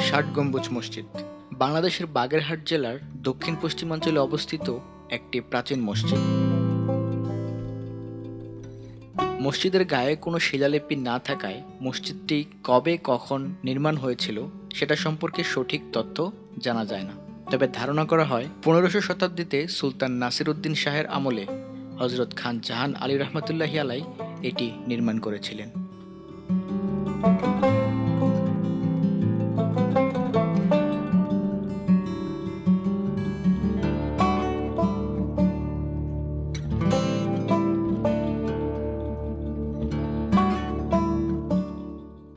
ষাট গম্বুজ মসজিদ বাংলাদেশের বাগেরহাট জেলার দক্ষিণ পশ্চিমাঞ্চলে অবস্থিত একটি প্রাচীন মসজিদ। মসজিদের গায়ে কোনো শিলালিপি না থাকায় মসজিদটি কবে কখন নির্মাণ হয়েছিল সেটা সম্পর্কে সঠিক তথ্য জানা যায় না। তবে ধারণা করা হয় 15শো শতাব্দীতে সুলতান নাসির উদ্দিন শাহের আমলে হযরত খান জাহান আলী রহমতুল্লাহি আলাই এটি নির্মাণ করেছিলেন।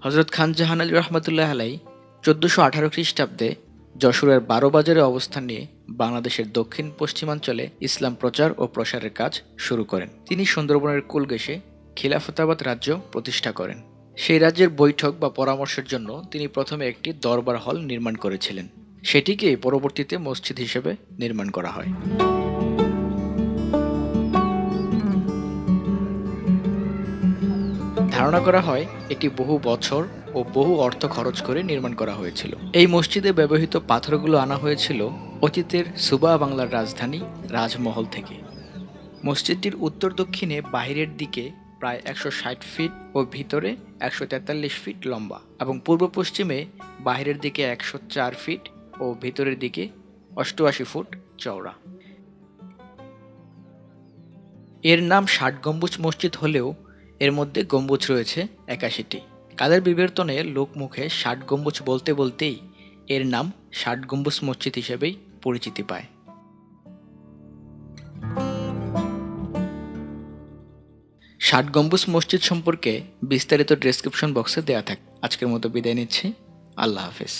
হযরত খান জাহান আলী রহমতুল্লাহ আলাই 1418 খ্রিস্টাব্দে যশোরের বারোবাজারে অবস্থান নিয়ে বাংলাদেশের দক্ষিণ পশ্চিমাঞ্চলে ইসলাম প্রচার ও প্রসারের কাজ শুরু করেন। তিনি সুন্দরবনের কুলগেশে খিলাফতাবাদ রাজ্য প্রতিষ্ঠা করেন। সেই রাজ্যের বৈঠক বা পরামর্শের জন্য তিনি প্রথমে একটি দরবার হল নির্মাণ করেছিলেন। সেটিকে পরবর্তীতে মসজিদ হিসেবে নির্মাণ করা হয়। ধারণা করা হয় এটি বহু বছর ও বহু অর্থ খরচ করে নির্মাণ করা হয়েছিল। এই মসজিদে ব্যবহৃত পাথরগুলো আনা হয়েছিল অতীতের সুবা বাংলার রাজধানী রাজমহল থেকে। মসজিদটির উত্তর দক্ষিণে বাহিরের দিকে প্রায় 160 ফিট ও ভিতরে 143 ফিট লম্বা এবং পূর্ব পশ্চিমে বাহিরের দিকে 104 ফিট ও ভিতরের দিকে 88 ফুট চওড়া। এর নাম ষাট গম্বুজ মসজিদ হলেও এর মধ্যে গম্বুজ রয়েছে 81টি। কাদের বিবর্তনে লোকমুখে ষাট গম্বুজ বলতে বলতেই এর নাম ষাট গম্বুজ মসজিদ হিসেবেই পরিচিতি পায়। ষাট গম্বুজ মসজিদ সম্পর্কে বিস্তারিত ডেসক্রিপশন বক্সে দেওয়া থাকে। আজকের মতো বিদায় নিচ্ছি। আল্লাহ হাফেজ।